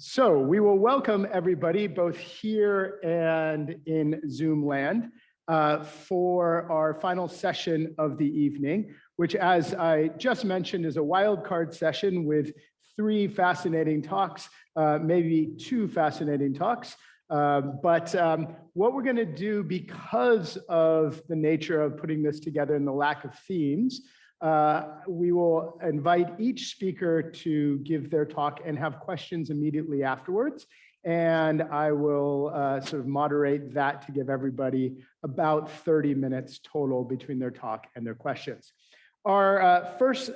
So we will welcome everybody, both here and in Zoom land, for our final session of the evening, which, as I just mentioned, is a wildcard session with 3 fascinating talks, maybe 2 fascinating talks. But what we're going to do, because of the nature of putting this together and the lack of themes, we will invite each speaker to give their talk and have questions immediately afterwards. And I will sort of moderate that to give everybody about 30 minutes total between their talk and their questions. Our first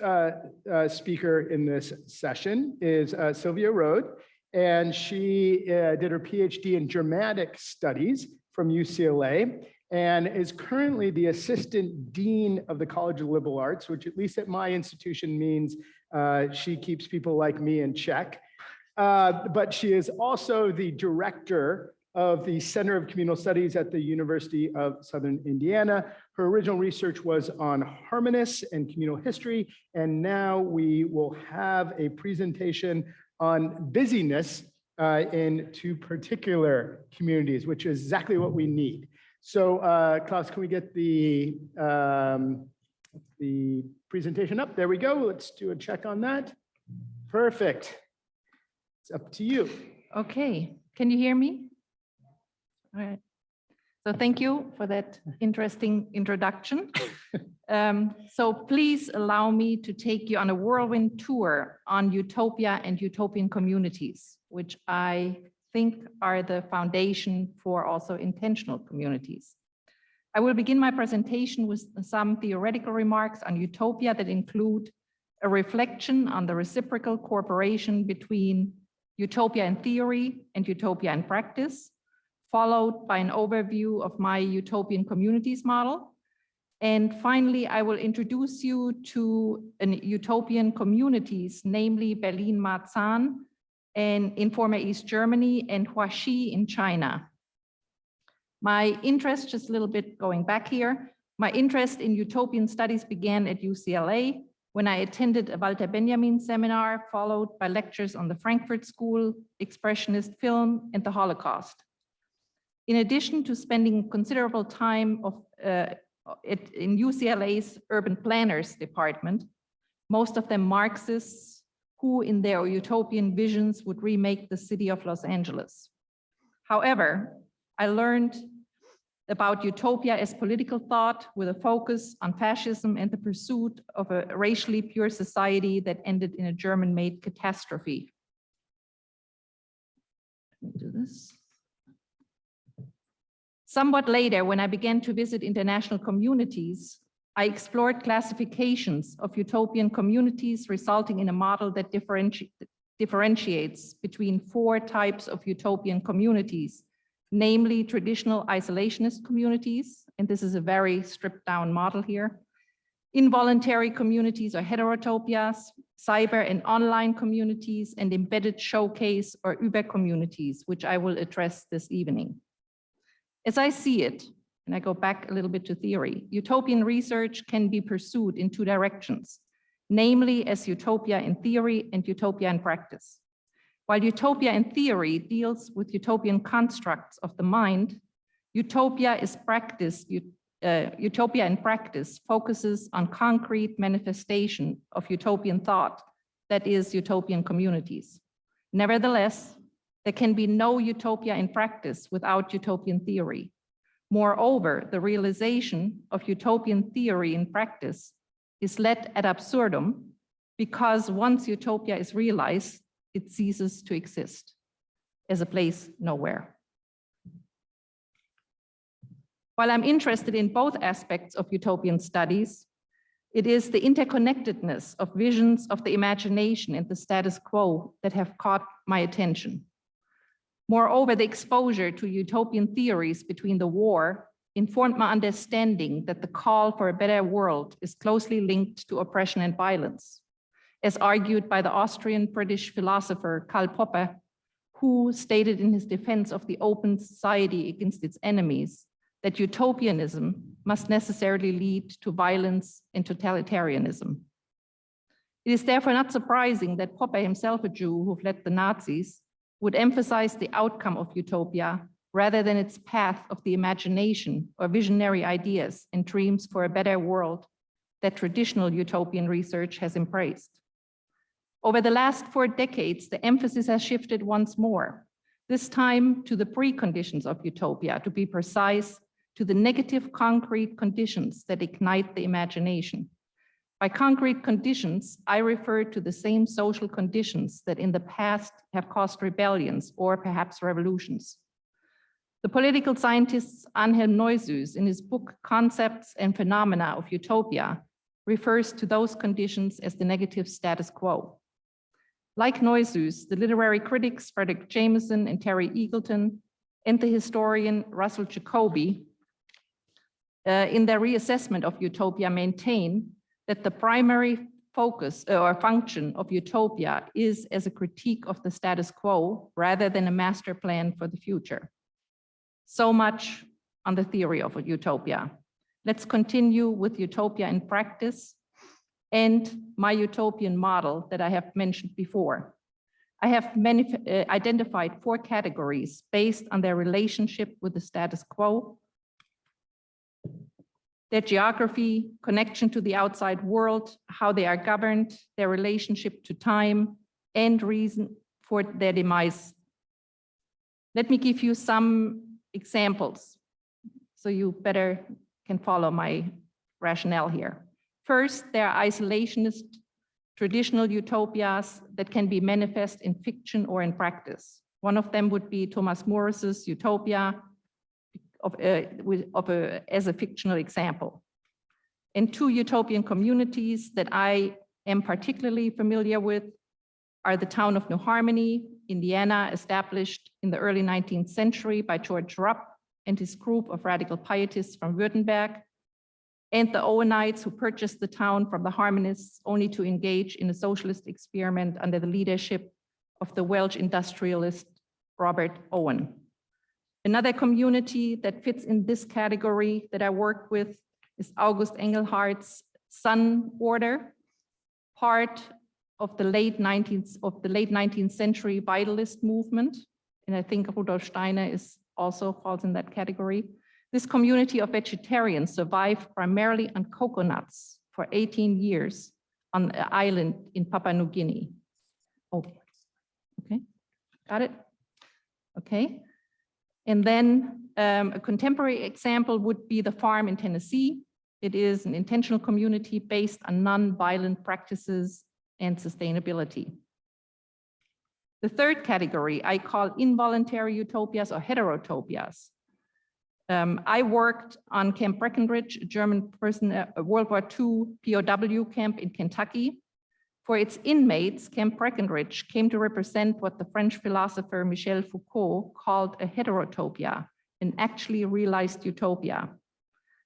speaker in this session is Silvia Rode, and she did her PhD in Germanic Studies from UCLA, and is currently the Assistant Dean of the College of Liberal Arts, which at least at my institution means she keeps people like me in check. But she is also the Director of the Center of Communal Studies at the University of Southern Indiana. Her original research was on harmonists and communal history, and now we will have a presentation on busyness in 2 particular communities, which is exactly what we need. So Klaus, can we get the presentation up? There we go. Let's do a check on that. Perfect. It's up to you. Okay. Can you hear me? All right. So thank you for that interesting introduction. So please allow me to take you on a whirlwind tour on utopia and utopian communities, which I think are the foundation for also intentional communities. I will begin my presentation with some theoretical remarks on utopia that include a reflection on the reciprocal cooperation between utopia in theory and utopia in practice, followed by an overview of my utopian communities model. And finally, I will introduce you to utopian communities, namely Berlin-Marzahn and in former East Germany, and Huaxi in China. My interest, just a little bit going back here, my interest in utopian studies began at UCLA when I attended a Walter Benjamin seminar, followed by lectures on the Frankfurt School, Expressionist film, and the Holocaust. In addition to spending considerable time in UCLA's urban planners department, most of them Marxists, who in their utopian visions would remake the city of Los Angeles. However, I learned about utopia as political thought with a focus on fascism and the pursuit of a racially pure society that ended in a German-made catastrophe. Let me do this. Somewhat later, when I began to visit international communities, I explored classifications of utopian communities, resulting in a model that differentiates between 4 types of utopian communities, namely traditional isolationist communities, and this is a very stripped down model here, involuntary communities or heterotopias, cyber and online communities, and embedded showcase or Uber communities, which I will address this evening. As I see it, and I go back a little bit to theory, utopian research can be pursued in 2 directions, namely as utopia in theory and utopia in practice. While utopia in theory deals with utopian constructs of the mind, utopia in practice focuses on concrete manifestation of utopian thought, that is, utopian communities. Nevertheless, there can be no utopia in practice without utopian theory. Moreover, the realization of utopian theory in practice is led ad absurdum because once utopia is realized, it ceases to exist as a place nowhere. While I'm interested in both aspects of utopian studies, it is the interconnectedness of visions of the imagination and the status quo that have caught my attention. Moreover, the exposure to utopian theories between the war informed my understanding that the call for a better world is closely linked to oppression and violence, as argued by the Austrian-British philosopher Karl Popper, who stated in his defense of the open society against its enemies that utopianism must necessarily lead to violence and totalitarianism. It is therefore not surprising that Popper, himself a Jew who fled the Nazis, would emphasize the outcome of utopia rather than its path of the imagination or visionary ideas and dreams for a better world that traditional utopian research has embraced. Over the last 4 decades, the emphasis has shifted once more, this time to the preconditions of utopia, to be precise, to the negative concrete conditions that ignite the imagination. By concrete conditions, I refer to the same social conditions that in the past have caused rebellions or perhaps revolutions. The political scientist Anhelm Neuhaus, in his book Concepts and Phenomena of Utopia, refers to those conditions as the negative status quo. Like Neuhaus, the literary critics Frederick Jameson and Terry Eagleton and the historian Russell Jacoby, in their reassessment of utopia, maintain that the primary focus or function of utopia is as a critique of the status quo rather than a master plan for the future. So much on the theory of a utopia. Let's continue with utopia in practice and my utopian model that I have mentioned before. I have identified 4 categories based on their relationship with the status quo, their geography, connection to the outside world, how they are governed, their relationship to time, and reason for their demise. Let me give you some examples so you better can follow my rationale here. First, there are isolationist traditional utopias that can be manifest in fiction or in practice. One of them would be Thomas Moris's Utopia as a fictional example. And 2 utopian communities that I am particularly familiar with are the town of New Harmony, Indiana, established in the early 19th century by George Rupp and his group of radical pietists from Württemberg, and the Owenites who purchased the town from the Harmonists only to engage in a socialist experiment under the leadership of the Welsh industrialist Robert Owen. Another community that fits in this category that I work with is August Engelhardt's Sun Order, part of the late 19th century vitalist movement, and I think Rudolf Steiner also falls in that category. This community of vegetarians survived primarily on coconuts for 18 years on an island in Papua New Guinea. Oh, okay, got it? Okay, and then a contemporary example would be the farm in Tennessee. It is an intentional community based on non-violent practices and sustainability. The third category I call involuntary utopias or heterotopias. I worked on Camp Breckenridge, a German World War II POW camp in Kentucky. For its inmates, Camp Breckenridge came to represent what the French philosopher Michel Foucault called a heterotopia, an actually realized utopia.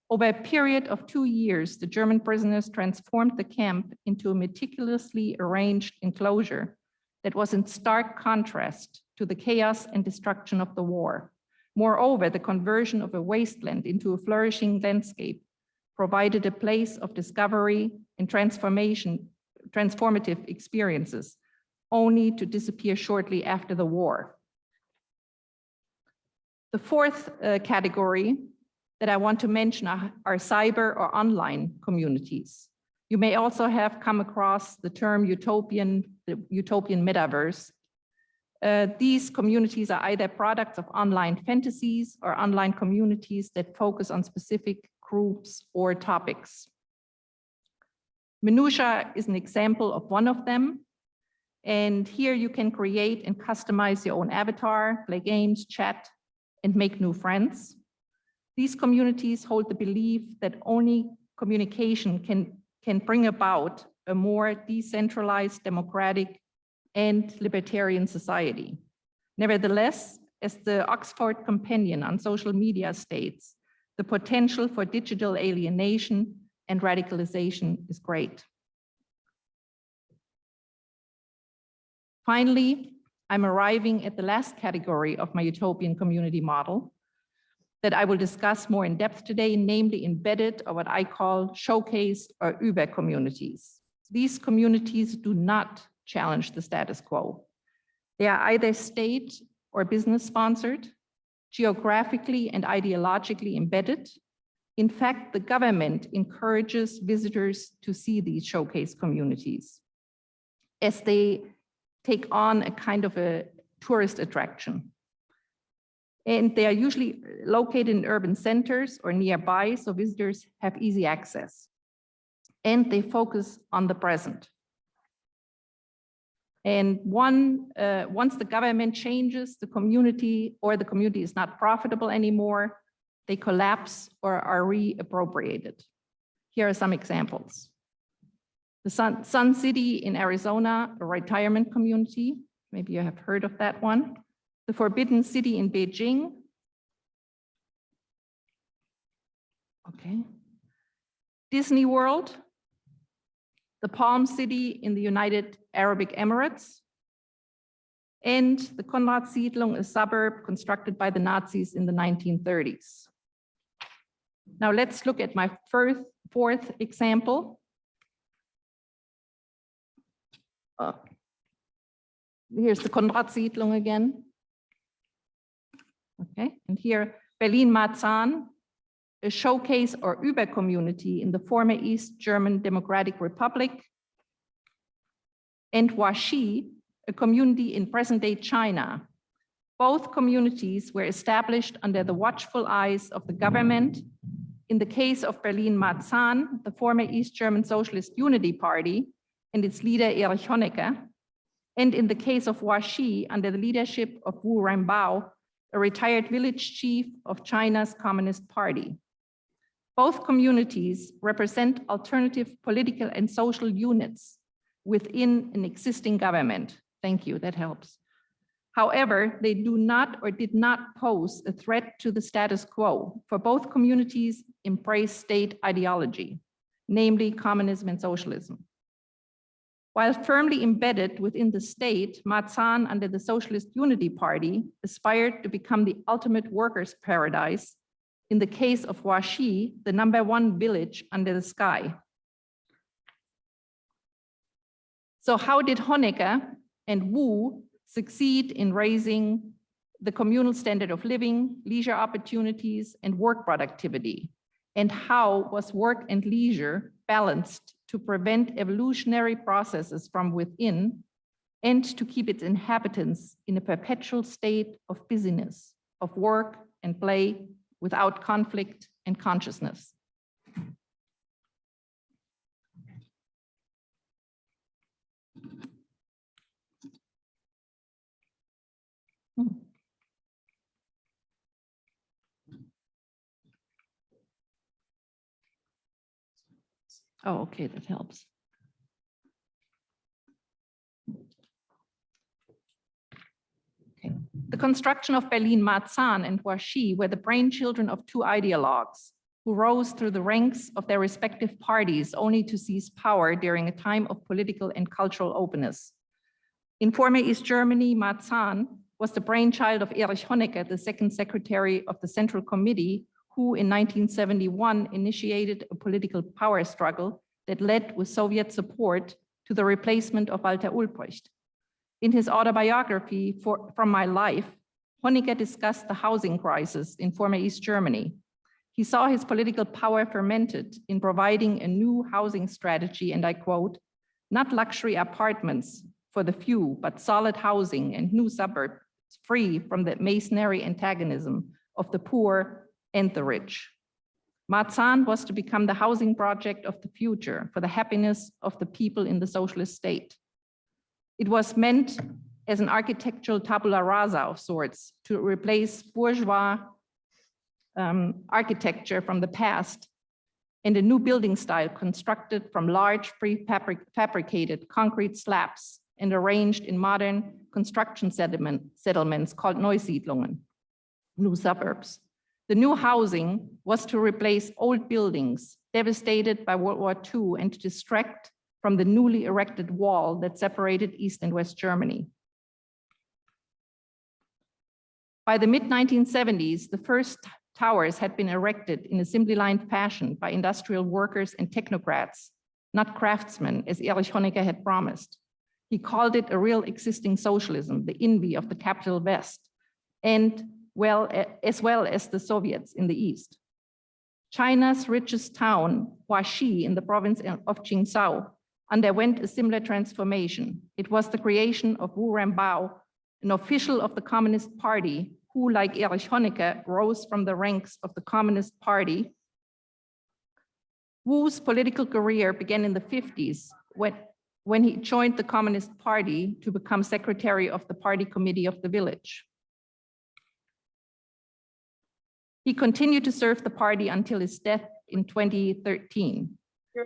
Over a period of 2 years, the German prisoners transformed the camp into a meticulously arranged enclosure that was in stark contrast to the chaos and destruction of the war. Moreover, the conversion of a wasteland into a flourishing landscape provided a place of discovery and transformative experiences, only to disappear shortly after the war. The fourth category that I want to mention are cyber or online communities. You may also have come across the term the utopian metaverse. These communities are either products of online fantasies or online communities that focus on specific groups or topics. Minutia is an example of one of them. And here you can create and customize your own avatar, play games, chat, and make new friends. These communities hold the belief that only communication can bring about a more decentralized, democratic, and libertarian society. Nevertheless, as the Oxford Companion on Social Media states, the potential for digital alienation and radicalization is great. Finally, I'm arriving at the last category of my utopian community model that I will discuss more in depth today, namely embedded, or what I call showcase or Über communities. These communities do not challenge the status quo. They are either state or business sponsored, geographically and ideologically embedded. In fact, the government encourages visitors to see these showcase communities as they take on a kind of a tourist attraction. And they are usually located in urban centers or nearby, so visitors have easy access. And they focus on the present. And once the government changes the community or the community is not profitable anymore, they collapse or are reappropriated. Here are some examples. The Sun City in Arizona, a retirement community. Maybe you have heard of that one. The Forbidden City in Beijing. Okay. Disney World. The Palm City in the United Arab Emirates. And the Konrad-Siedlung, a suburb constructed by the Nazis in the 1930s. Now let's look at my fourth example. Here's the Konrad-Siedlung again. Okay, and here Berlin-Marzahn, a showcase or Über-community in the former East German Democratic Republic, and Huaxi, a community in present-day China. Both communities were established under the watchful eyes of the government. In the case of Berlin-Marzahn, the former East German Socialist Unity Party and its leader Erich Honecker, and in the case of Huaxi, under the leadership of Wu Renbao, a retired village chief of China's Communist Party. Both communities represent alternative political and social units within an existing government. Thank you, that helps. However, they do not or did not pose a threat to the status quo, for both communities embrace state ideology, namely communism and socialism. While firmly embedded within the state, Marzahn, under the Socialist Unity Party, aspired to become the ultimate workers' paradise. In the case of Huaxi, the #1 village under the sky. So how did Honecker and Wu succeed in raising the communal standard of living, leisure opportunities, and work productivity? And how was work and leisure balanced to prevent evolutionary processes from within and to keep its inhabitants in a perpetual state of busyness, of work and play without conflict and consciousness? Oh, okay, that helps. Okay. The construction of Berlin-Marzahn and Huaxi were the brainchildren of two ideologues who rose through the ranks of their respective parties only to seize power during a time of political and cultural openness. In former East Germany, Marzahn was the brainchild of Erich Honecker, the second secretary of the Central Committee, who in 1971 initiated a political power struggle that led with Soviet support to the replacement of Walter Ulbricht. In his autobiography, From My Life, Honecker discussed the housing crisis in former East Germany. He saw his political power fermented in providing a new housing strategy, and I quote, "Not luxury apartments for the few, but solid housing and new suburbs free from the masonry antagonism of the poor and the rich." Marzahn was to become the housing project of the future for the happiness of the people in the socialist state. It was meant as an architectural tabula rasa of sorts to replace bourgeois architecture from the past and a new building style constructed from large prefabricated concrete slabs and arranged in modern construction settlements called Neusiedlungen, new suburbs. The new housing was to replace old buildings devastated by World War II and to distract from the newly erected wall that separated East and West Germany. By the mid-1970s, the first towers had been erected in assembly-line fashion by industrial workers and technocrats, not craftsmen, as Erich Honecker had promised. He called it a real existing socialism, the envy of the capital West, and as well as the Soviets in the East. China's richest town, Huaxi, in the province of Qingzhou, underwent a similar transformation. It was the creation of Wu Renbao, an official of the Communist Party, who, like Erich Honecker, rose from the ranks of the Communist Party. Wu's political career began in the 50s when he joined the Communist Party to become secretary of the party committee of the village. He continued to serve the party until his death in 2013.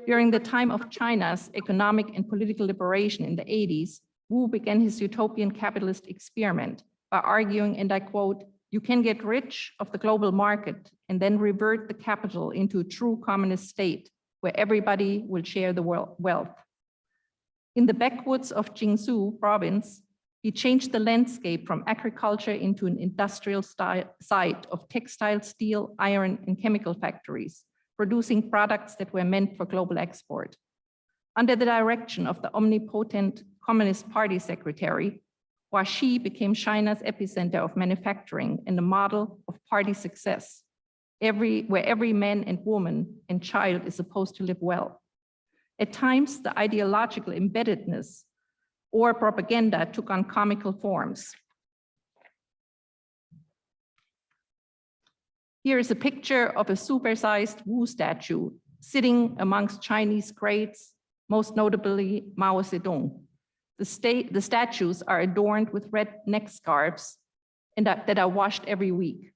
During the time of China's economic and political liberation in the 80s, Wu began his utopian capitalist experiment by arguing, and I quote, "You can get rich off the global market and then revert the capital into a true communist state where everybody will share the wealth." In the backwoods of Jiangsu province, he changed the landscape from agriculture into an industrial site of textile, steel, iron, and chemical factories, producing products that were meant for global export. Under the direction of the omnipotent Communist Party secretary, Huaxi became China's epicenter of manufacturing and a model of party success, where every man and woman and child is supposed to live well. At times, the ideological embeddedness or propaganda took on comical forms. Here is a picture of a supersized Wu statue sitting amongst Chinese greats, most notably Mao Zedong. The statues are adorned with red neck scarves and that are washed every week.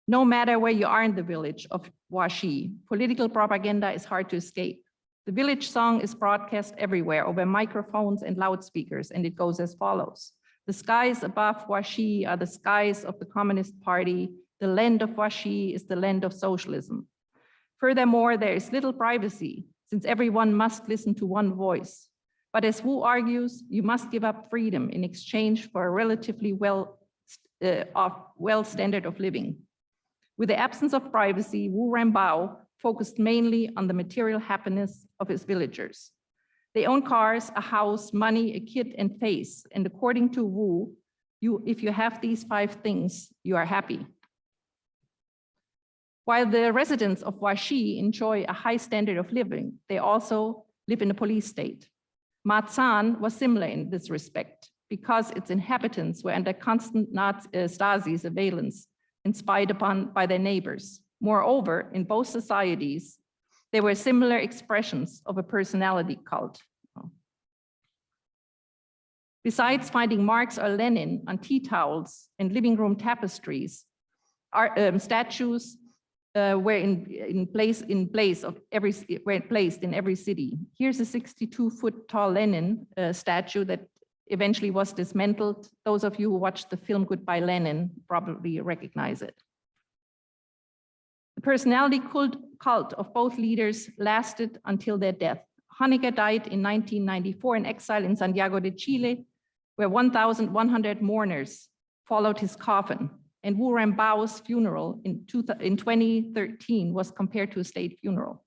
No matter where you are in the village of Huaxi, political propaganda is hard to escape. The village song is broadcast everywhere over microphones and loudspeakers, and it goes as follows. The skies above Huaxi are the skies of the Communist Party. The land of Huaxi is the land of socialism. Furthermore, there is little privacy, since everyone must listen to one voice. But as Wu argues, you must give up freedom in exchange for a relatively well standard of living. With the absence of privacy, Wu Renbao focused mainly on the material happiness of his villagers. They own cars, a house, money, a kid, and face. And according to Wu, if you have these 5 things, you are happy. While the residents of Huaxi enjoy a high standard of living, they also live in a police state. Marzahn was similar in this respect, because its inhabitants were under constant Stasi surveillance and spied upon by their neighbors. Moreover, in both societies, there were similar expressions of a personality cult. Besides finding Marx or Lenin on tea towels and living room tapestries, statues were placed in every city. Here's a 62-foot tall Lenin statue that eventually was dismantled. Those of you who watched the film Goodbye Lenin probably recognize it. The personality cult of both leaders lasted until their death. Honecker died in 1994 in exile in Santiago de Chile, where 1,100 mourners followed his coffin. And Wu Renbao's funeral in 2013 was compared to a state funeral.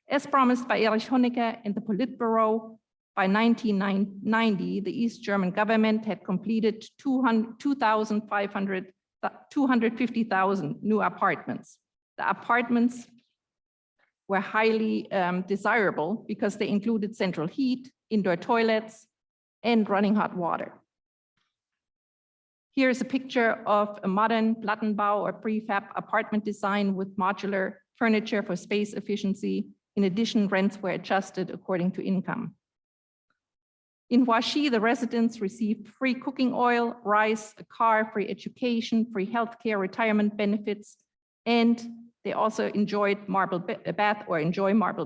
As promised by Erich Honecker and the Politburo, by 1990, the East German government had completed 250,000 new apartments. The apartments were highly desirable because they included central heat, indoor toilets, and running hot water. Here's a picture of a modern Plattenbau or prefab apartment design with modular furniture for space efficiency. In addition, rents were adjusted according to income. In Huaxi, the residents received free cooking oil, rice, a car, free education, free healthcare, retirement benefits, and they also enjoy marble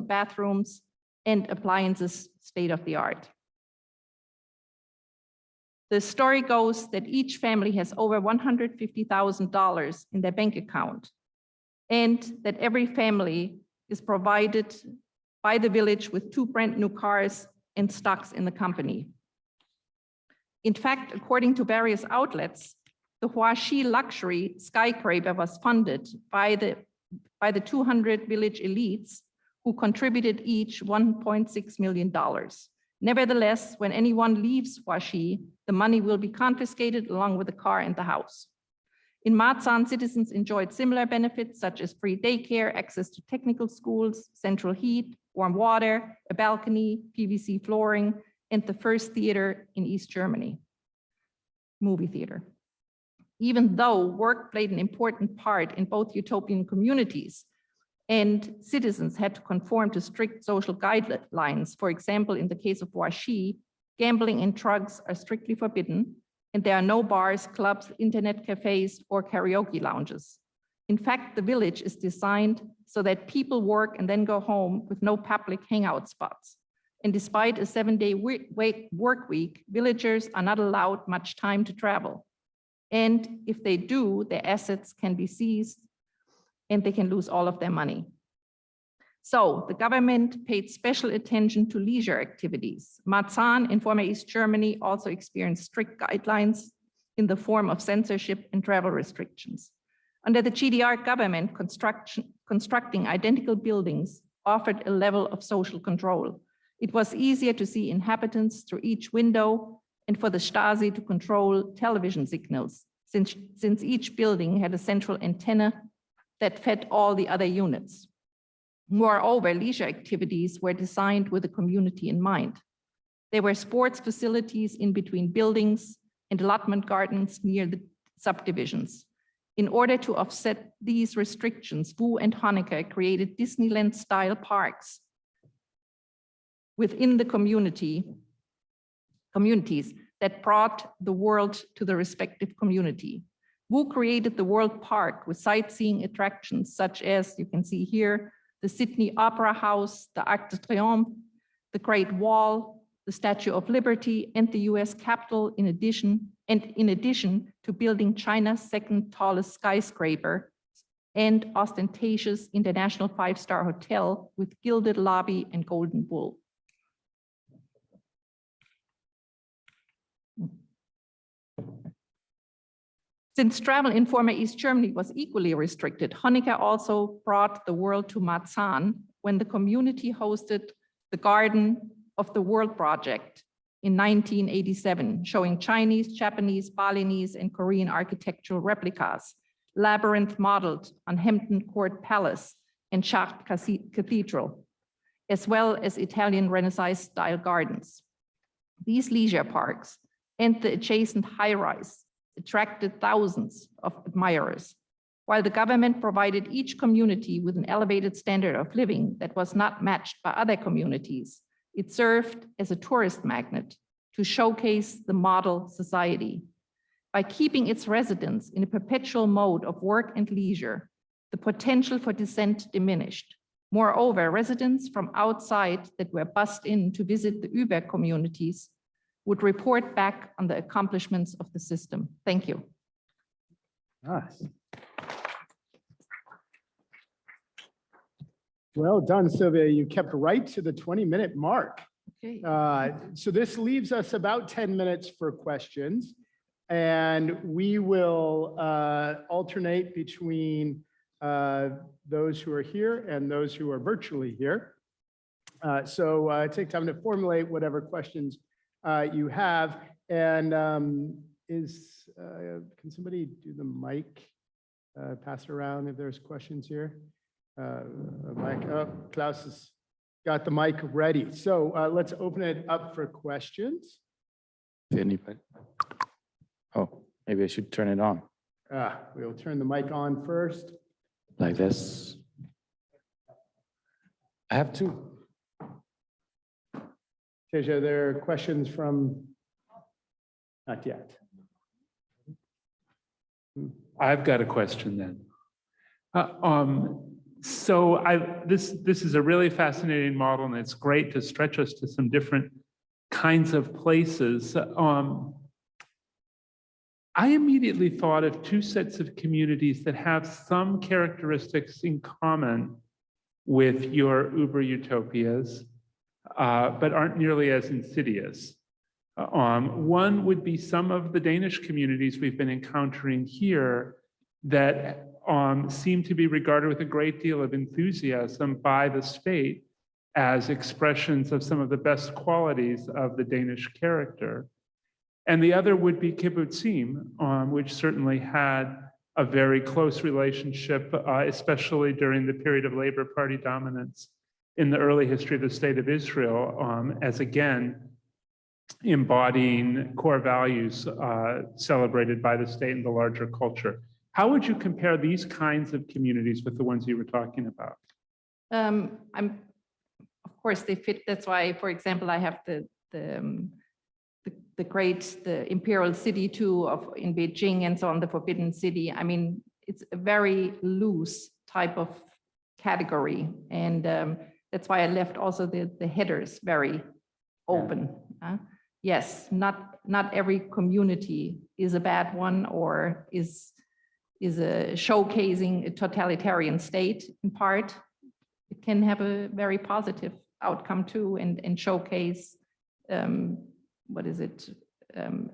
bathrooms and appliances state of the art. The story goes that each family has over $150,000 in their bank account, and that every family is provided by the village with 2 brand new cars and stocks in the company. In fact, according to various outlets, the Huaxi luxury skyscraper was funded by the 200 village elites who contributed each $1.6 million. Nevertheless, when anyone leaves Huaxi, the money will be confiscated along with the car and the house. In Marzahn, citizens enjoyed similar benefits such as free daycare, access to technical schools, central heat, warm water, a balcony, PVC flooring, and the first theater in East Germany, movie theater. Even though work played an important part in both utopian communities, and citizens had to conform to strict social guidelines. For example, in the case of Huaxi, gambling and drugs are strictly forbidden, and there are no bars, clubs, internet cafes, or karaoke lounges. In fact, the village is designed so that people work and then go home with no public hangout spots. And despite a 7-day work week, villagers are not allowed much time to travel. And if they do, their assets can be seized and they can lose all of their money. So the government paid special attention to leisure activities. Marzahn in former East Germany also experienced strict guidelines in the form of censorship and travel restrictions. Under the GDR government, constructing identical buildings offered a level of social control. It was easier to see inhabitants through each window and for the Stasi to control television signals, since each building had a central antenna that fed all the other units. Moreover, leisure activities were designed with the community in mind. There were sports facilities in between buildings and allotment gardens near the subdivisions. In order to offset these restrictions, Wu and Honecker created Disneyland-style parks within the communities that brought the world to the respective community. Wu created the World Park with sightseeing attractions such as, you can see here, the Sydney Opera House, the Arc de Triomphe, the Great Wall, the Statue of Liberty, and the US Capitol, in addition to building China's second tallest skyscraper and ostentatious international 5-star hotel with gilded lobby and golden bull. Since travel in former East Germany was equally restricted, Honecker also brought the world to Marzahn when the community hosted the Garden of the World project in 1987, showing Chinese, Japanese, Balinese, and Korean architectural replicas, labyrinth modeled on Hampton Court Palace and Chartres Cathedral, as well as Italian Renaissance-style gardens. These leisure parks and the adjacent high-rise attracted thousands of admirers, while the government provided each community with an elevated standard of living that was not matched by other communities. It served as a tourist magnet to showcase the model society. By keeping its residents in a perpetual mode of work and leisure, the potential for dissent diminished. Moreover, residents from outside that were bussed in to visit the Uber communities would report back on the accomplishments of the system. Thank you. Nice. Well done, Silvia. You kept right to the 20-minute mark. Okay. So this leaves us about 10 minutes for questions, and we will alternate between those who are here and those who are virtually here. So take time to formulate whatever questions you have. And can somebody do the mic, pass it around if there's questions here? Mic up. Klaus has got the mic ready. So let's open it up for questions. If anybody. Oh, maybe I should turn it on. We'll turn the mic on first. Like this. I have two. Teja, there are questions from, not yet. I've got a question then. So this is a really fascinating model, and it's great to stretch us to some different kinds of places. I immediately thought of two sets of communities that have some characteristics in common with your Uber utopias, but aren't nearly as insidious. One would be some of the Danish communities we've been encountering here that seem to be regarded with a great deal of enthusiasm by the state as expressions of some of the best qualities of the Danish character. And the other would be kibbutzim, which certainly had a very close relationship, especially during the period of Labor Party dominance in the early history of the state of Israel, as again, embodying core values celebrated by the state and the larger culture. How would you compare these kinds of communities with the ones you were talking about? Of course, they fit. That's why, for example, I have the imperial city too in Beijing and so on, the Forbidden City. I mean, it's a very loose type of category, and that's why I left also the headers very open. Yes, not every community is a bad one or is showcasing a totalitarian state in part. It can have a very positive outcome too, and showcase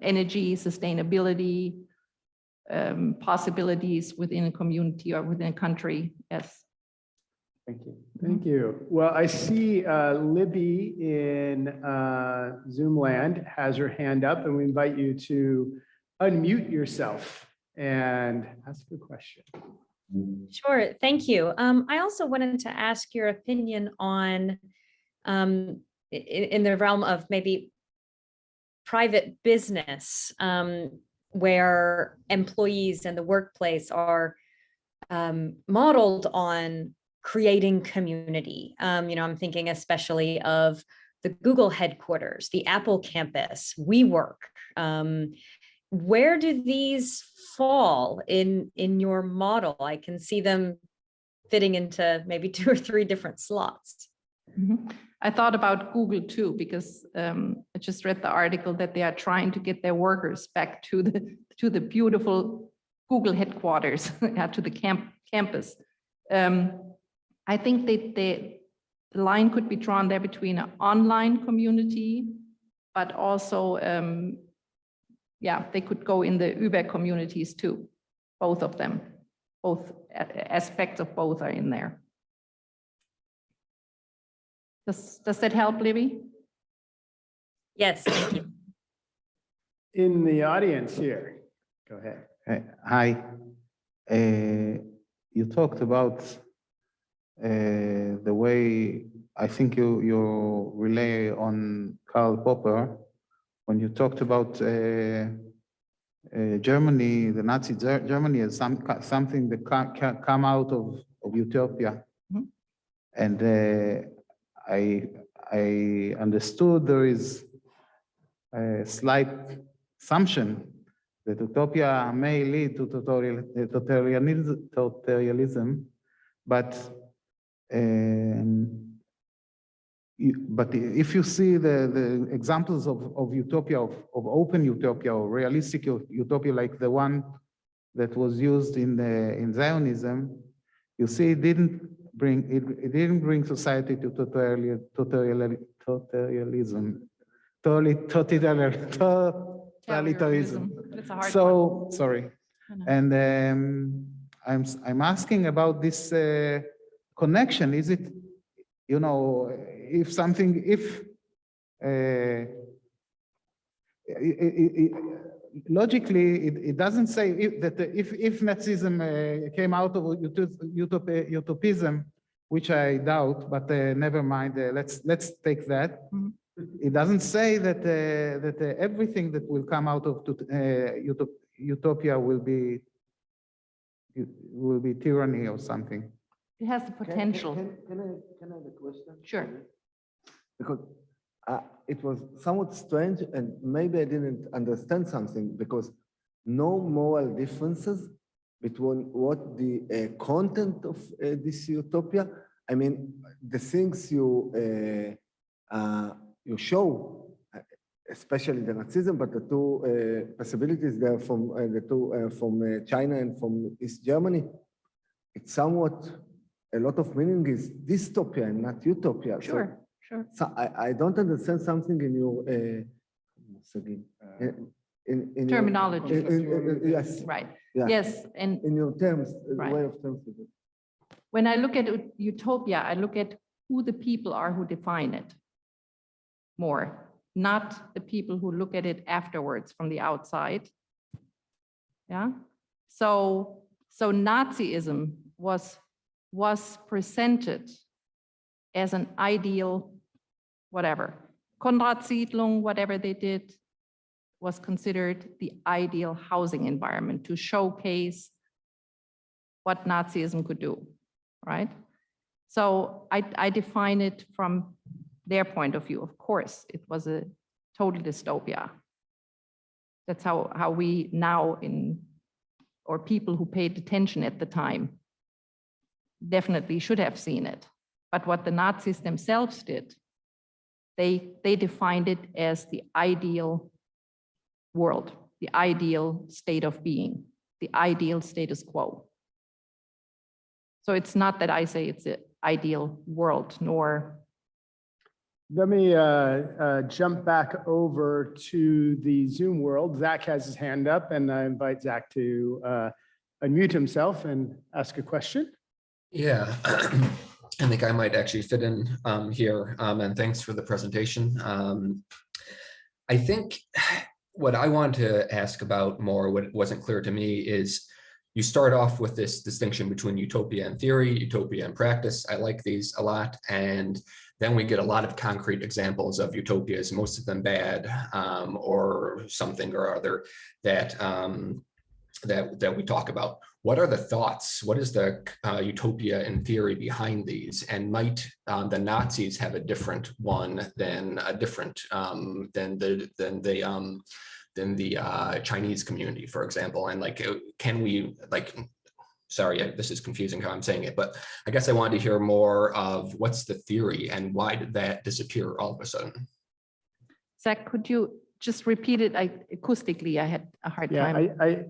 energy, sustainability, possibilities within a community or within a country. Yes. Thank you. Thank you. Well, I see Libby in Zoom land has her hand up, and we invite you to unmute yourself and ask a question. Sure, thank you. I also wanted to ask your opinion on, in the realm of maybe private business, where employees in the workplace are modeled on creating community. I'm thinking especially of the Google headquarters, the Apple campus, WeWork. Where do these fall in your model? I can see them fitting into maybe 2 or 3 different slots. Mm-hmm. I thought about Google too, because I just read the article that they are trying to get their workers back to the beautiful Google headquarters, to the campus. I think that the line could be drawn there between an online community, but also, they could go in the Uber communities too. Both of them, both aspects of both are in there. Does that help, Libby? Yes, thank you. In the audience here, go ahead. Hi. You talked about the way I think you rely on Karl Popper when you talked about Germany, the Nazi Germany, as something that come out of utopia. Mm-hmm. And I understood there is a slight assumption that utopia may lead to totalitarianism, but if you see the examples of utopia, of open utopia or realistic utopia, like the one that was used in Zionism, you see it didn't bring society to totalitarianism. It's a hard So one. sorry, and I'm asking about this connection. Is it, logically, it doesn't say that if Nazism came out of utopism, which I doubt, but never mind. Let's take that. Mm-hmm. It doesn't say that everything that will come out of utopia will be tyranny or something. It has the potential. Can I have a question? Sure. Because it was somewhat strange, and maybe I didn't understand something, because no moral differences between what the content of this utopia. I mean, the things you show, especially the Nazism, but the 2 possibilities there from from China and from East Germany, it's somewhat. A lot of meaning is dystopia and not utopia. Sure, sure. So I don't understand something in your in Terminology. Yes. Right. Yeah. Yes, and In your terms, Right. way of terms. when I look at utopia, I look at who the people are who define it more, not the people who look at it afterwards from the outside. Yeah. So Nazism was presented as an ideal, whatever. Konradsiedlung, whatever they did, was considered the ideal housing environment to showcase what Nazism could do, right? So I define it from their point of view. Of course, it was a total dystopia. That's how we now or people who paid attention at the time definitely should have seen it. But what the Nazis themselves did, they defined it as the ideal world, the ideal state of being, the ideal status quo. So it's not that I say it's an ideal world, nor. Let me jump back over to the Zoom world. Zach has his hand up, and I invite Zach to unmute himself and ask a question. Yeah, I think I might actually fit in here, and thanks for the presentation. I think what I want to ask about more, what wasn't clear to me, is you start off with this distinction between utopia and theory, utopia and practice. I like these a lot. And then we get a lot of concrete examples of utopias, most of them bad, or something or other that we talk about. What are the thoughts? What is the utopia in theory behind these? And might the Nazis have a different one than the Chinese community, for example? And like, can we sorry, this is confusing how I'm saying it, but I guess I wanted to hear more of what's the theory and why did that disappear all of a sudden? Zach, could you just repeat it? Acoustically, I had a hard time. Yeah,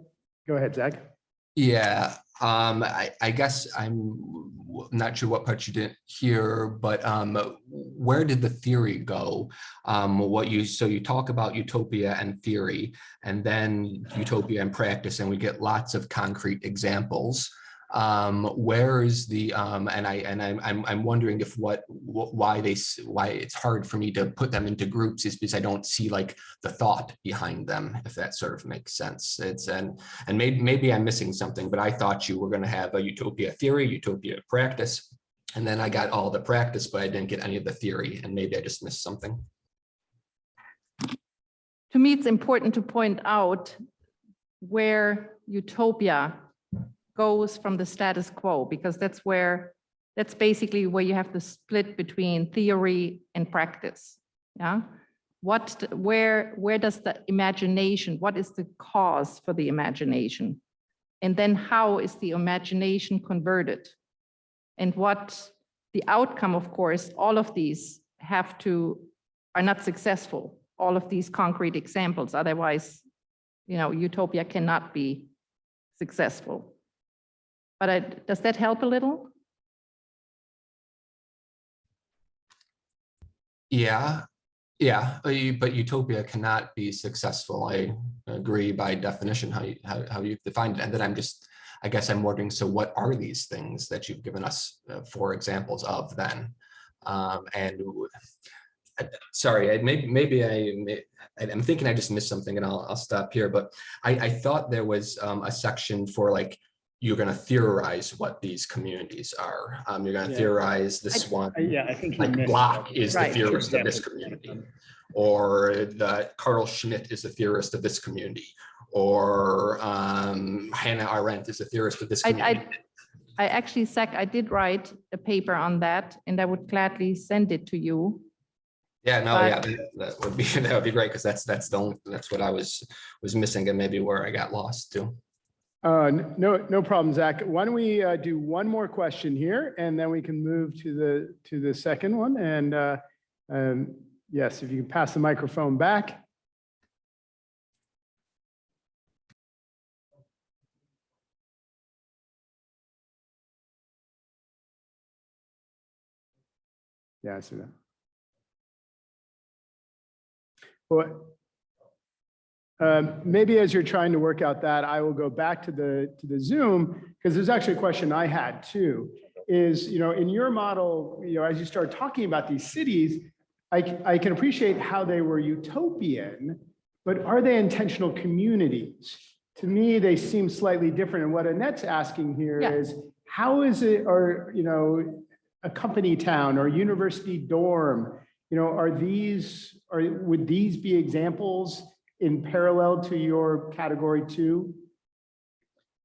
go ahead, Zach. Yeah, I guess I'm not sure what part you didn't hear, but where did the theory go? So you talk about utopia and theory, and then utopia and practice, and we get lots of concrete examples. Where is the I'm wondering if why it's hard for me to put them into groups is because I don't see like the thought behind them, if that sort of makes sense. And maybe I'm missing something, but I thought you were going to have a utopia theory, utopia practice, and then I got all the practice, but I didn't get any of the theory, and maybe I just missed something. To me, it's important to point out where utopia goes from the status quo, because that's basically where you have the split between theory and practice. Yeah. Where does the imagination, what is the cause for the imagination? And then how is the imagination converted? And what the outcome, of course, all of these are not successful, all of these concrete examples. Otherwise, utopia cannot be successful. But does that help a little? Yeah, but utopia cannot be successful. I agree by definition how you've defined it. And then I guess I'm wondering, so what are these things that you've given us 4 examples of then? And sorry, maybe I'm thinking I just missed something, and I'll stop here. But I thought there was a section for like, you're going to theorize what these communities are. You're going to theorize this one. Yeah, I think like Block is the theorist of this community, or the Carl Schmitt is the theorist of this community, or Hannah Arendt is the theorist of this community. I actually, Zach, I did write a paper on that, and I would gladly send it to you. Yeah, no, yeah, that would be great, because that's what I was missing, and maybe where I got lost too. No problem, Zach. Why don't we do one more question here, and then we can move to the second one. And yes, if you can pass the microphone back. Yeah, I see that. Well, maybe as you're trying to work out that, I will go back to the Zoom, because there's actually a question I had too. is, in your model, as you start talking about these cities, I can appreciate how they were utopian, but are they intentional communities? To me, they seem slightly different. And what Annette's asking here is, how is it, or, a company town or university dorm, would these be examples in parallel to your category 2?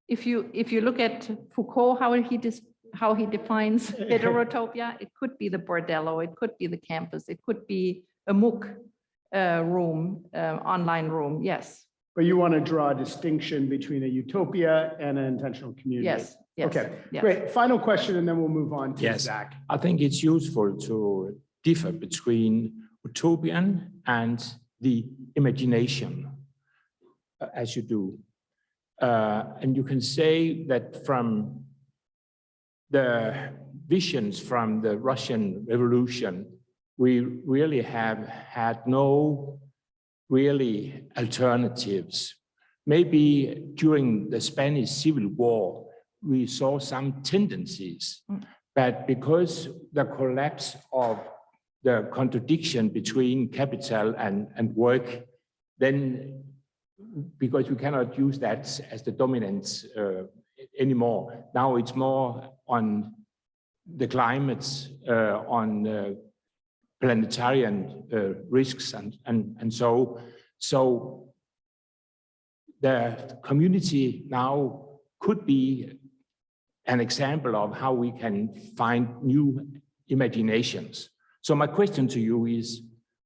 If you look at Foucault, how he defines heterotopia, it could be the bordello, it could be the campus, it could be a MOOC room, online room, yes. But you want to draw a distinction between a utopia and an intentional community? Yes, yes. Okay, yes. great. Final question, and then we'll move on to Yes. Zach. I think it's useful to differ between utopian and the imagination, as you do. And you can say that from the visions from the Russian Revolution, we really have had no really alternatives. Maybe during the Spanish Civil War, we saw some tendencies, but because the collapse of the contradiction between capital and work, then because we cannot use that as the dominant anymore. Now it's more on the climates, on planetarian risks and so the community now could be an example of how we can find new imaginations. So my question to you is,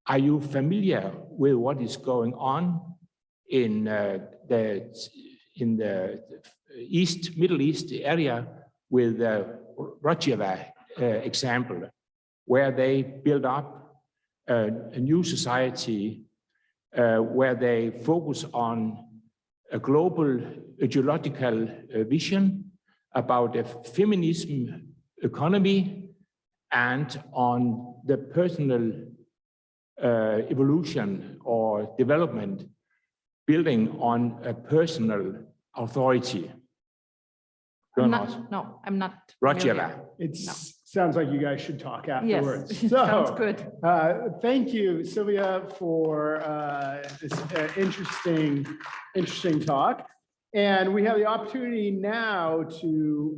are you familiar with what is going on in the Middle East area with the Rojava example, where they build up a new society where they focus on a global ideological vision about a feminism economy and on the personal evolution or development building on a personal authority? I'm not. Rojava. It sounds like you guys should talk afterwards. Yes, sounds good. Thank you, Silvia, for this interesting talk. And we have the opportunity now to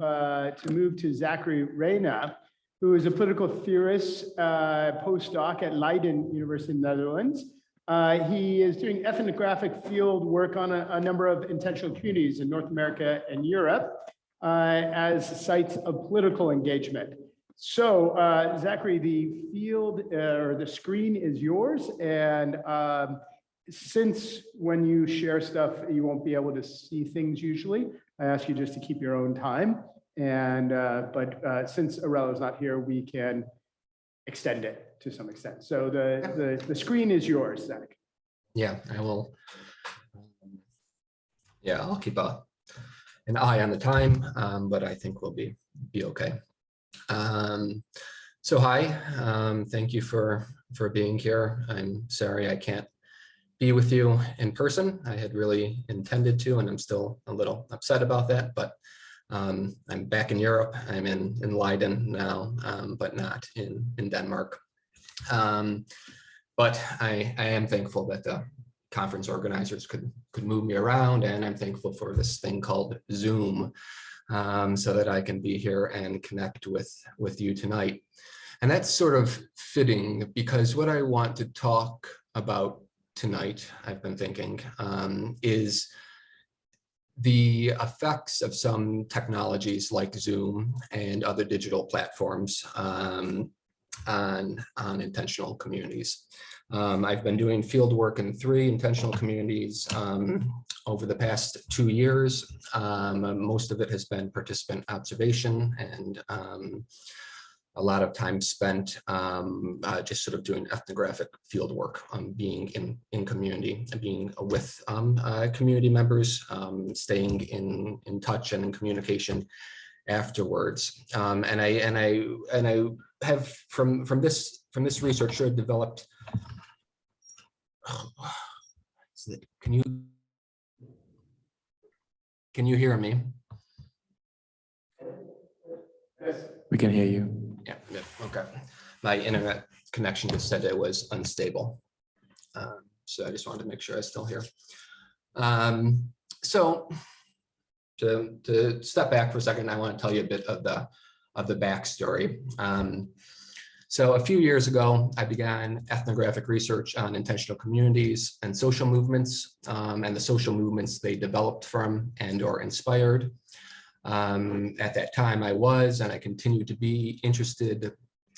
move to Zachary Reyna, who is a political theorist, postdoc at Leiden University in the Netherlands. He is doing ethnographic field work on a number of intentional communities in North America and Europe as sites of political engagement. So Zachary, the field or the screen is yours. And since when you share stuff, you won't be able to see things usually, I ask you just to keep your own time. And but since Aurelio is not here, we can extend it to some extent. So the screen is yours, Zach. Yeah, I will. Yeah, I'll keep an eye on the time, but I think we'll be okay. So hi, thank you for being here. I'm sorry I can't be with you in person. I had really intended to, and I'm still a little upset about that, but I'm back in Europe. I'm in Leiden now, but not in Denmark. But I am thankful that the conference organizers could move me around, and I'm thankful for this thing called Zoom, so that I can be here and connect with you tonight. And that's sort of fitting, because what I want to talk about tonight, I've been thinking, is the effects of some technologies like Zoom and other digital platforms on intentional communities. I've been doing field work in 3 intentional communities over the past 2 years. Most of it has been participant observation, and a lot of time spent just sort of doing ethnographic field work, being in community and being with community members, staying in touch and in communication afterwards. And I have from this research developed. Can you hear me? We can hear you. Yeah, okay. My internet connection just said it was unstable. So I just wanted to make sure I was still here. So to step back for a second, I want to tell you a bit of the backstory. So a few years ago, I began ethnographic research on intentional communities and social movements, and the social movements they developed from and or inspired. At that time, I was, and I continue to be, interested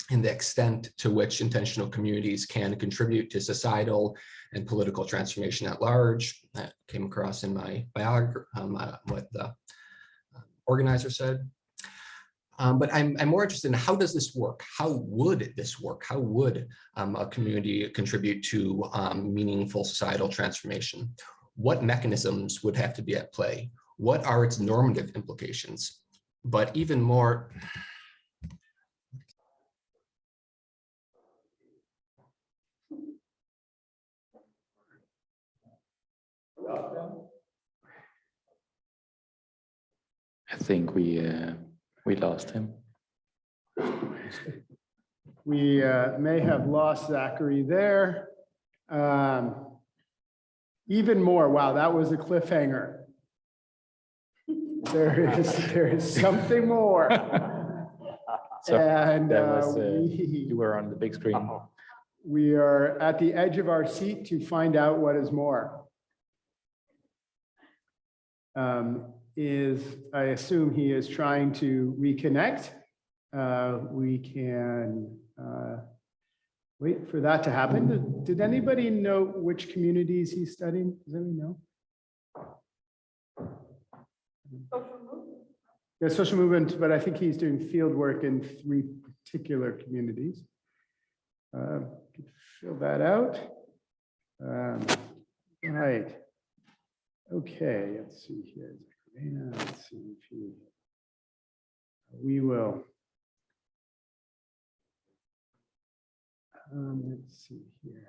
in the extent to which intentional communities can contribute to societal and political transformation at large. That came across in my biography, what the organizer said. But I'm more interested in how does this work? How would this work? How would a community contribute to meaningful societal transformation? What mechanisms would have to be at play? What are its normative implications? But even more, I think we lost him. We may have lost Zachary there. Even more, wow, that was a cliffhanger. There is something more. So And that was, you were on the big screen. we are at the edge of our seat to find out what is more. I assume he is trying to reconnect. We can wait for that to happen. Did anybody know which communities he's studying? Does anybody know? Yeah, social movement, but I think he's doing field work in 3 particular communities. Fill that out. Right. Okay, let's see here. Reyna, let's see if he, we will. Let's see here.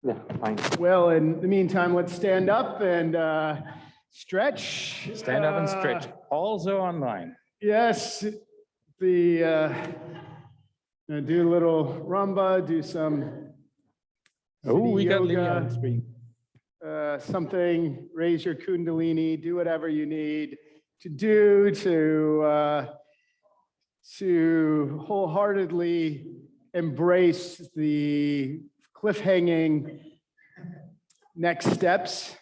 Yeah, fine. Well, in the meantime, let's stand up and stretch. Stand up and stretch. Also online. Yes, do a little rumba, do some. Oh, we got yoga, Lily on the screen. Something, raise your kundalini, do whatever you need to do to wholeheartedly embrace the cliffhanging next steps.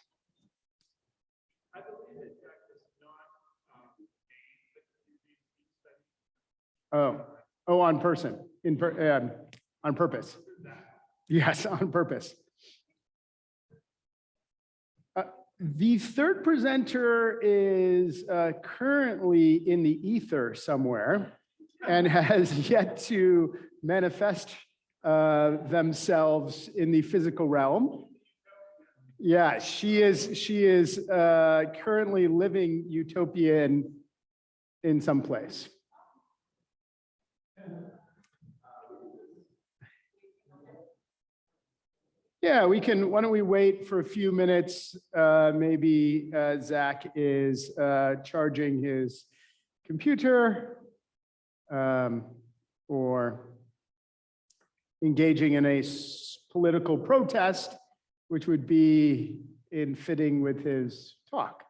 Oh, on purpose. Yes, on purpose. The third presenter is currently in the ether somewhere and has yet to manifest themselves in the physical realm. Yeah, she is currently living Utopia in some place. Yeah, we can, why don't we wait for a few minutes? Maybe Zach is charging his computer or engaging in a political protest, which would be in fitting with his talk.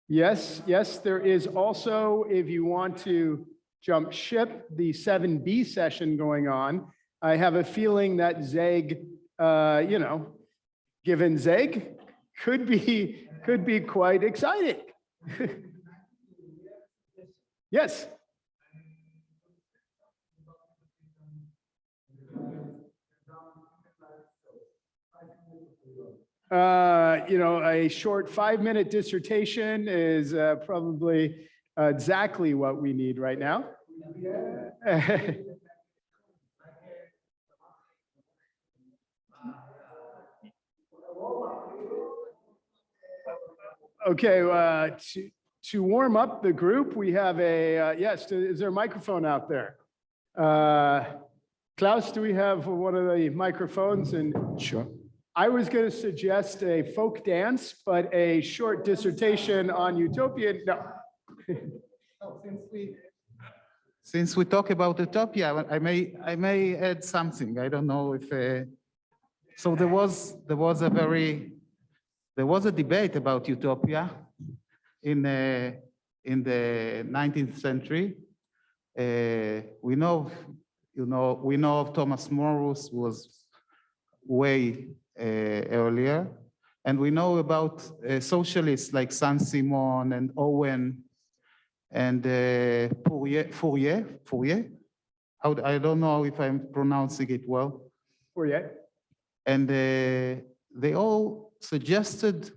Yes, there is also, if you want to jump ship, the 7B session going on. I have a feeling that Zeg, given Zeg, could be quite exciting. Yes. A short 5-minute dissertation is probably exactly what we need right now. Okay, to warm up the group, we have yes, is there a microphone out there? Klaus, do we have one of the microphones? And Sure. I was going to suggest a folk dance, but a short dissertation on utopian, no. Since we talk about utopia, I may add something. I don't know if so. There was a debate about utopia in the 19th century. We know of Thomas Morus, was way earlier, and we know about socialists like Saint-Simon and Owen and Fourier. I don't know if I'm pronouncing it well. Fourier. And they all suggested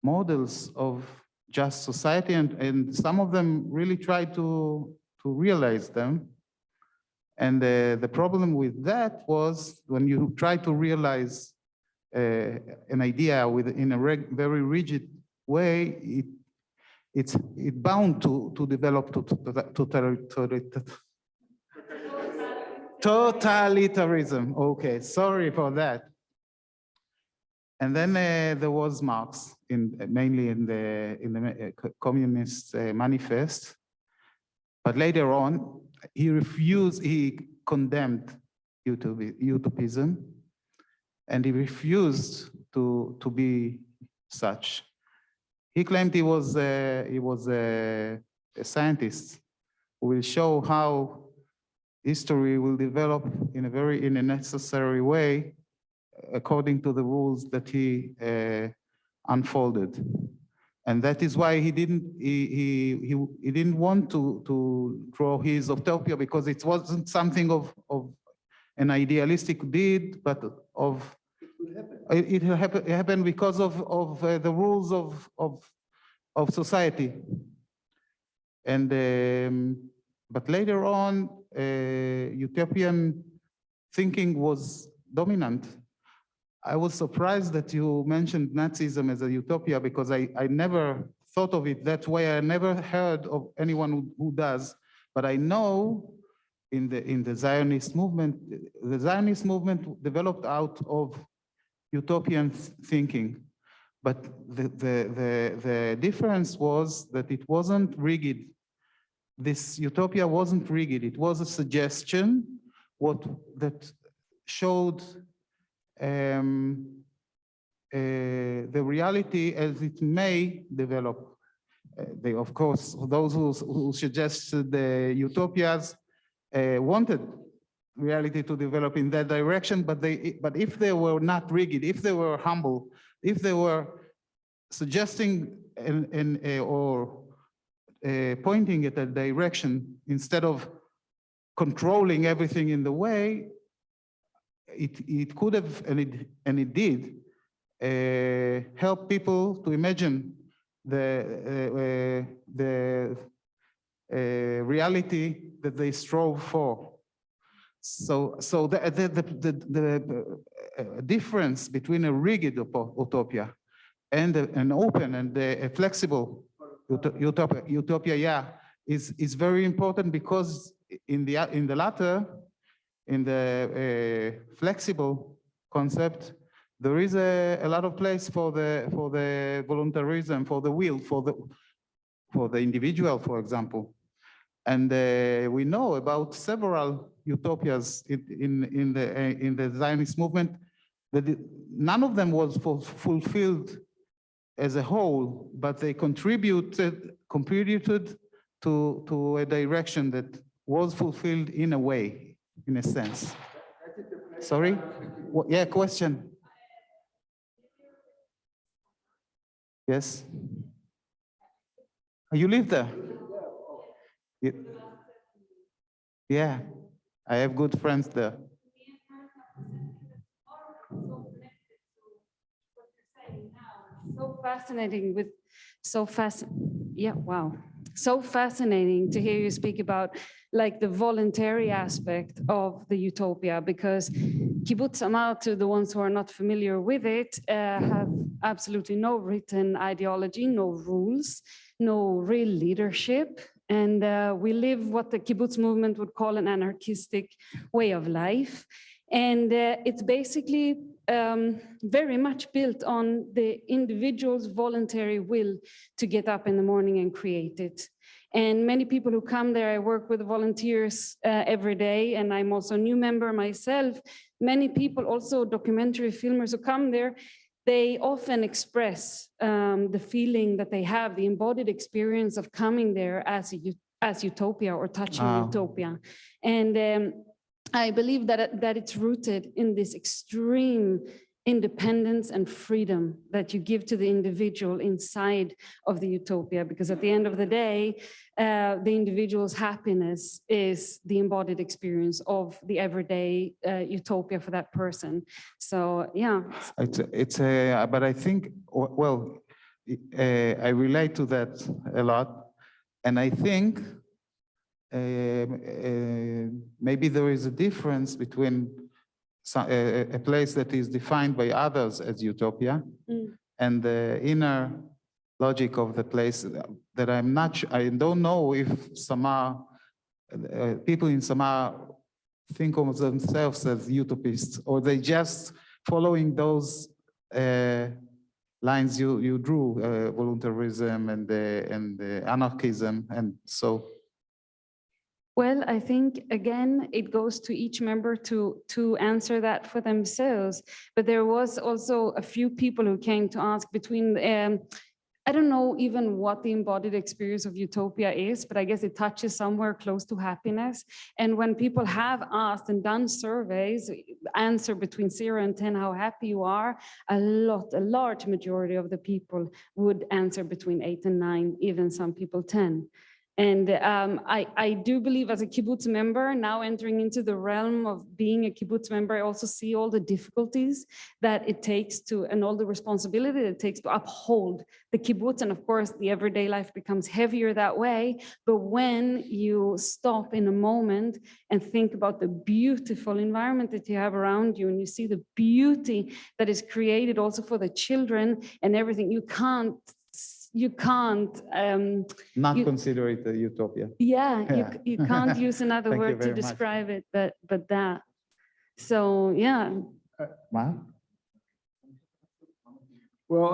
models of just society, and some of them really tried to realize them. And the problem with that was when you try to realize an idea in a very rigid way, it's bound to develop totalitarianism. Okay, sorry for that. And then there was Marx, mainly in the Communist Manifest. But later on, he condemned utopism, and he refused to be such. He claimed he was a scientist who will show how history will develop in a necessary way according to the rules that he unfolded. And that is why he didn't want to draw his utopia, because it wasn't something of an idealistic deed, but it happened because of the rules of society. And but later on, utopian thinking was dominant. I was surprised that you mentioned Nazism as a utopia, because I never thought of it that way. I never heard of anyone who does, but I know in the Zionist movement, the Zionist movement developed out of utopian thinking. But the difference was that it wasn't rigid. This utopia wasn't rigid. It was a suggestion that showed the reality as it may develop. Of course, those who suggested the utopias wanted reality to develop in that direction, but if they were not rigid, if they were humble, if they were suggesting or pointing at a direction instead of controlling everything in the way, it could have, and it did, help people to imagine the reality that they strove for. So the difference between a rigid utopia and an open and a flexible utopia, yeah, is very important, because in the latter, in the flexible concept, there is a lot of place for the voluntarism, for the will, for the individual, for example. And we know about several utopias in the Zionist movement that none of them was fulfilled as a whole, but they contributed to a direction that was fulfilled in a way, in a sense. Sorry? Yeah, question. Yes? You live there? Yeah, I have good friends there. So fascinating so fascinating to hear you speak about like the voluntary aspect of the utopia, because kibbutz amal, to the ones who are not familiar with it, have absolutely no written ideology, no rules, no real leadership. And we live what the kibbutz movement would call an anarchistic way of life. And it's basically very much built on the individual's voluntary will to get up in the morning and create it. And many people who come there, I work with volunteers every day, and I'm also a new member myself. Many people, also documentary filmers who come there, they often express the feeling that they have, the embodied experience of coming there as utopia or touching utopia. And I believe that it's rooted in this extreme independence and freedom that you give to the individual inside of the utopia, because at the end of the day, the individual's happiness is the embodied experience of the everyday utopia for that person. So yeah. But I think, well, I relate to that a lot. And I think maybe there is a difference between a place that is defined by others as utopia and the inner logic of the place that I'm not sure, I don't know if Samar, people in Samar think of themselves as utopists, or they just following those lines you drew, voluntarism and the anarchism, and so. Well, I think, again, it goes to each member to answer that for themselves. But there was also a few people who came to ask between, I don't know even what the embodied experience of utopia is, but I guess it touches somewhere close to happiness. And when people have asked and done surveys, answer between 0 and 10 how happy you are, a large majority of the people would answer between 8 and 9, even some people 10. And I do believe, as a kibbutz member, now entering into the realm of being a kibbutz member, I also see all the difficulties that it takes to, and all the responsibility that it takes to uphold the kibbutz. And of course, the everyday life becomes heavier that way. But when you stop in a moment and think about the beautiful environment that you have around you, and you see the beauty that is created also for the children and everything, you can't Consider it a utopia. Yeah. You can't use another word to describe it, but that. So yeah. Well,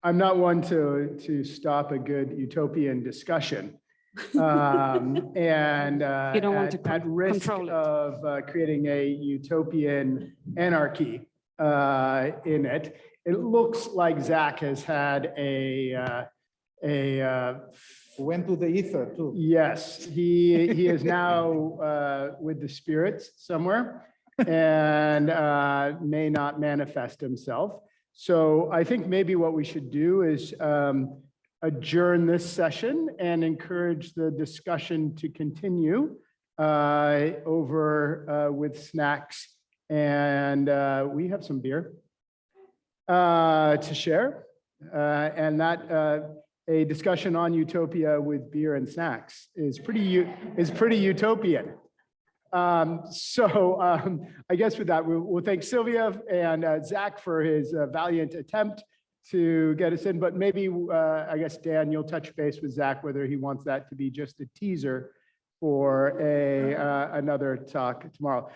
I'm not one to stop a good utopian discussion. And you don't want to at risk of creating a utopian anarchy in it. It looks like Zach has had went to the ether too. Yes, he is now with the spirits somewhere and may not manifest himself. So I think maybe what we should do is adjourn this session and encourage the discussion to continue over with snacks, and we have some beer to share, and that a discussion on utopia with beer and snacks is pretty utopian. So I guess with that, we'll thank Silvia and Zach for his valiant attempt to get us in, but maybe I guess, Dan, you'll touch base with Zach whether he wants that to be just a teaser for another talk tomorrow.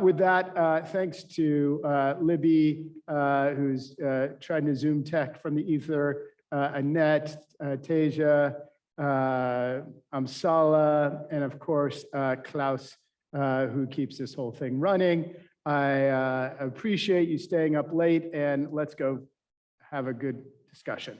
With that, thanks to Libby, who's trying to Zoom tech from the ether, Annette, Tasia, Amsala, and of course, Klaus, who keeps this whole thing running. I appreciate you staying up late, and let's go have a good discussion.